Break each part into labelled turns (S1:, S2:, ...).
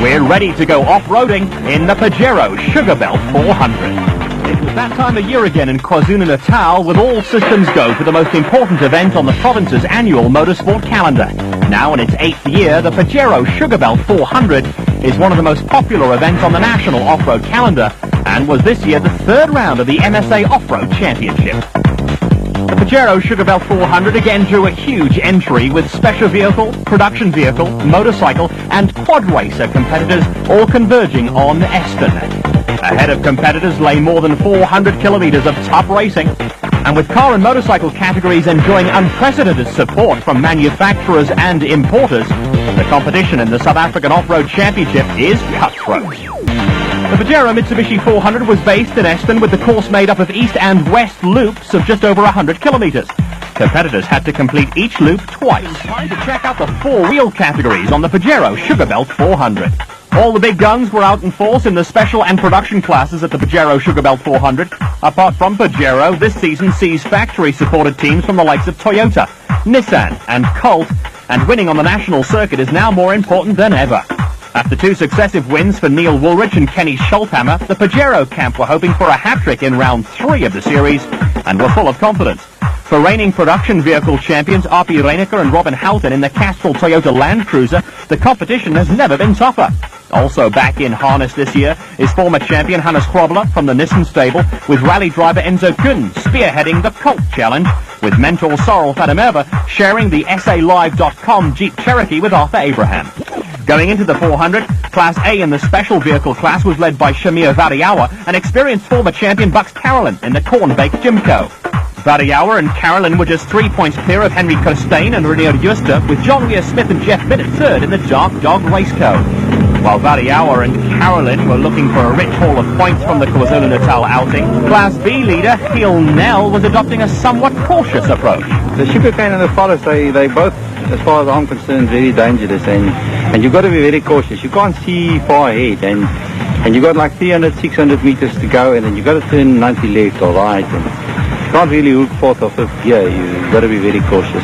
S1: We're ready to go off-roading in the Pajero Sugarbelt 400. It was that time of year again in KwaZulu-Natal, with all systems go for the most important event on the province's annual motorsport calendar. Now in its 8th year, the Pajero Sugarbelt 400 is one of the most popular events on the national off-road calendar, and was this year the 3rd round of the MSA Off-Road Championship. The Pajero Sugarbelt 400 again drew a huge entry, with special vehicle, production vehicle, motorcycle and quad racer competitors all converging on Eston. Ahead of competitors lay more than 400 kilometers of tough racing, and with car and motorcycle categories enjoying unprecedented support from manufacturers and importers, the competition in the South African Off-Road Championship is cutthroat. The Pajero Mitsubishi 400 was based in Eston, with the course made up of east and west loops of just over 100 kilometers. Competitors had to complete each loop twice. Time to check out the four-wheel categories on the Pajero Sugarbelt 400. All the big guns were out in force in the special and production classes at the Pajero Sugarbelt 400. Apart from Pajero, this season sees factory-supported teams from the likes of Toyota, Nissan and Colt, and winning on the national circuit is now more important than ever. After 2 successive wins for Neil Woolrich and Kenny Schulthammer, the Pajero camp were hoping for a hat-trick in round 3 of the series and were full of confidence. For reigning production vehicle champions R.P. Reinecker and Robin Houghton in the Castrol Toyota Land Cruiser, the competition has never been tougher. Also back in harness this year is former champion Hannes Krobler from the Nissan stable, with rally driver Enzo Kuhn spearheading the Colt Challenge, with mentor Sorrel Fadamerva sharing the SALive.com Jeep Cherokee with Arthur Abraham. Going into the 400, Class A in the special vehicle class was led by Shamir Variawa and experienced former champion Bucks Carolyn in the Cornbake Jimco. Variawa and Carolyn were just 3 points clear of Henry Costain and Renier Juster, with John Weir Smith and Jeff Binnett 3rd in the Dark Dog Raceco. While Variawa and Carolyn were looking for a rich haul of points from the KwaZulu-Natal outing, Class B leader Heel Nell was adopting a somewhat cautious approach.
S2: The sugarcane and the forest, they both, as far as I'm concerned, very dangerous, and you've got to be very cautious. You can't see far ahead, and you've got like 300, 600 meters to go, and then you've got to turn 90 left or right, and you can't really hook 4th or 5th gear. You've got to be very cautious.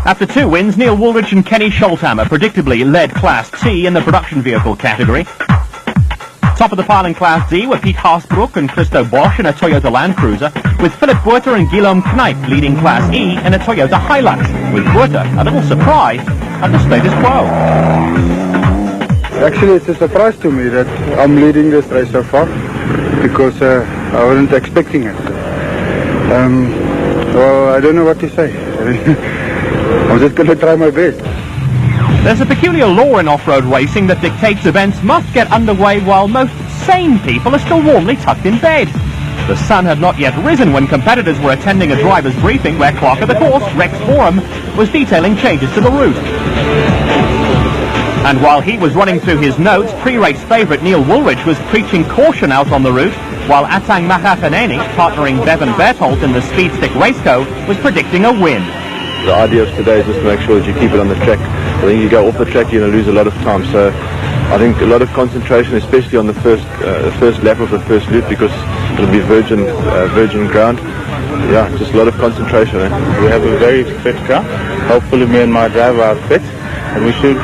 S1: After 2 wins, Neil Woolrich and Kenny Schulthammer predictably led Class T in the production vehicle category. Top of the pile in Class D were Pete Haasbroek and Christo Bosch in a Toyota Land Cruiser, with Philip Buerter and Guillaume Kneip leading Class E in a Toyota Hilux, with Buerter a little surprised at the status quo.
S3: Actually, it's a surprise to me that I'm leading this race so far, because I wasn't expecting it. Well, I don't know what to say. I'm just going to try my best.
S1: There's a peculiar law in off-road racing that dictates events must get underway while most sane people are still warmly tucked in bed. The sun had not yet risen when competitors were attending a driver's briefing where clerk of the course, Rex Forum, was detailing changes to the route. And while he was running through his notes, pre-race favourite Neil Woolrich was preaching caution out on the route, while Atang Mahafaneni, partnering Bevan Berthold in the Speed Stick Raceco, was predicting a win.
S4: The idea of today is just to make sure that you keep it on the track. I think you go off the track, you're going to lose a lot of time. So I think a lot of concentration, especially on the first lap of the first loop, because it'll be virgin ground. Yeah, just a lot of concentration.
S5: We have a very fit car. Hopefully me and my driver are fit, and we should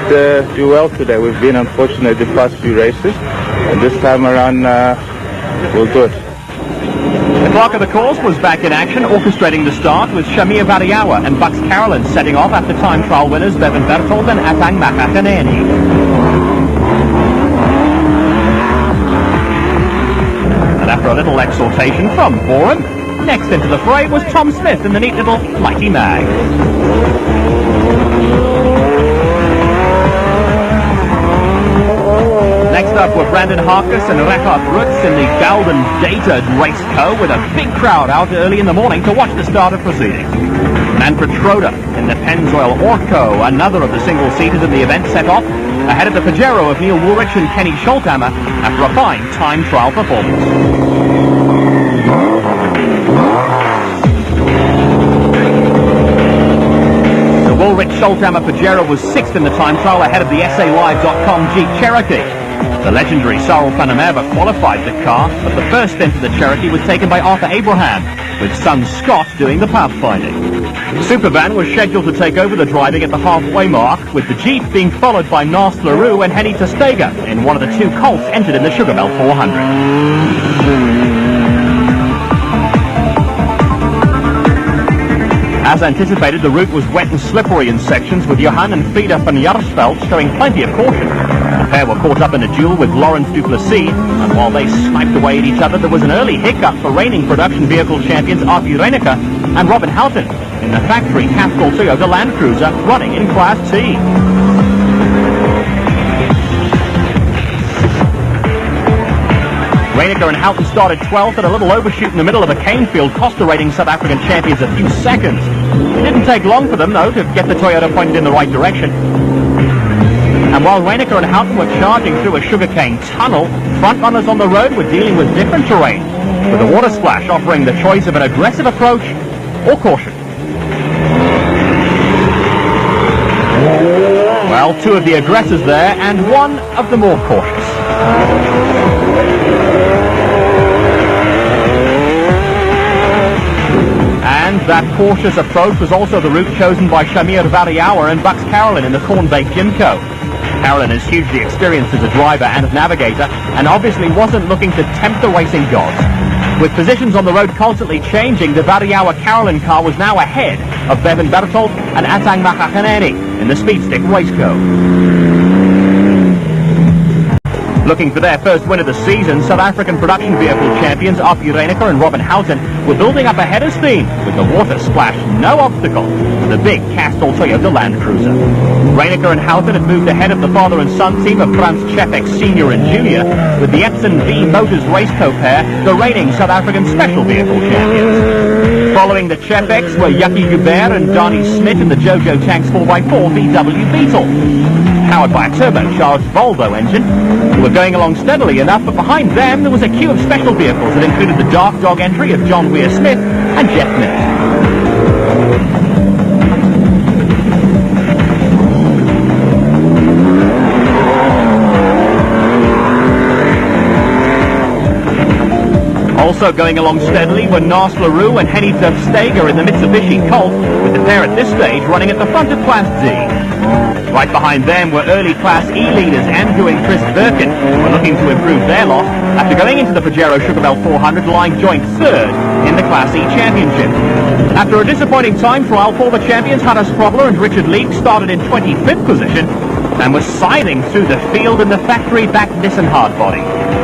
S5: do well today. We've been unfortunate the past few races, and this time around we'll do it.
S1: The clock of the course was back in action, orchestrating the start, with Shamir Variawa and Bucks Carolyn setting off after time trial winners Bevan Berthold and Atang Mahafaneni. And after a little exhortation from Boren, next into the fray was Tom Smith in the neat little Mighty Mag. Next up were Brandon Harkus and Rechard Rutz in the Golden Data Raceco, with a big crowd out early in the morning to watch the start of proceedings. Manfred Schroeder in the Pennzoil Orco, another of the single-seaters in the event, set off ahead of the Pajero of Neil Woolrich and Kenny Schulthammer after a fine time trial performance. The Woolrich Schulthammer Pajero was 6th in the time trial ahead of the SALive.com Jeep Cherokee. The legendary Cyril Panameva qualified the car, but the first stint of the Cherokee was taken by Arthur Abraham, with son Scott doing the pathfinding. Supervan was scheduled to take over the driving at the halfway mark, with the Jeep being followed by Nas LaRue and Henny Testega in one of the two Colts entered in the Sugarbelt 400. As anticipated, the route was wet and slippery in sections, with Johan and Frida van Jarsveld showing plenty of caution. The pair were caught up in a duel with Lawrence Duplessis, and while they sniped away at each other, there was an early hiccup for reigning production vehicle champions Arthur Reinecke and Robin Houghton in the factory Castrol Toyota Land Cruiser running in Class T. Reinecke and Houghton started 12th at a little overshoot in the middle of a cane field, cost the reigning South African champions a few seconds. It didn't take long for them, though, to get the Toyota pointed in the right direction. And while Reinecke and Houghton were charging through a sugarcane tunnel, front runners on the road were dealing with different terrain, with the water splash offering the choice of an aggressive approach or caution. Well, two of the aggressors there, and one of the more cautious. And that cautious approach was also the route chosen by Shamir Variauer and Bucks Carolyn in the Cornbake Jimco. Carolyn is hugely experienced as a driver and navigator, and obviously wasn't looking to tempt the racing gods. With positions on the road constantly changing, the Variauer-Carolyn car was now ahead of Bevan Bertolt and Atang Makakhaneni in the Speedstick Raceco. Looking for their first win of the season, South African production vehicle champions Arthur Reinecke and Robin Houghton were building up a header's theme, with the water splash no obstacle to the big Castrol Toyota Land Cruiser. Reinecke and Houghton had moved ahead of the father and son team of Frans Chepek Sr. and Jr., with the Epson V Motors Raceco pair the reigning South African special vehicle champions. Following the Chepeks were Yucky Hubert and Donnie Smith in the Jojo Tanks 4x4 VW Beetle, powered by a turbocharged Volvo engine. They were going along steadily enough, but behind them there was a queue of special vehicles that included the Dark Dog entry of John Weir Smith and Jeff Nick. Also going along steadily were Nas LaRue and Henny Testega in the Mitsubishi Colt, with the pair at this stage running at the front of Class D. Right behind them were early Class E leaders Andrew and Chris Birkin, who were looking to improve their lot after going into the Pajero Sugarbelt 400 lying joint third in the Class E Championship. After a disappointing time trial, former champions Hannes Probler and Richard Leek started in 25th position and were scything through the field in the factory-backed Nissan hardbody.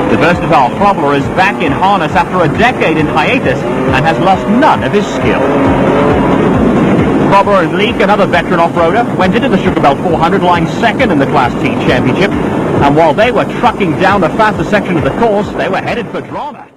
S1: The versatile Probler is back in harness after a decade in hiatus and has lost none of his skill. Probler and Leek, another veteran off-roader, went into the Sugarbelt 400 lying second in the Class T Championship, and while they were trucking down the faster section of the course, they were headed for drama.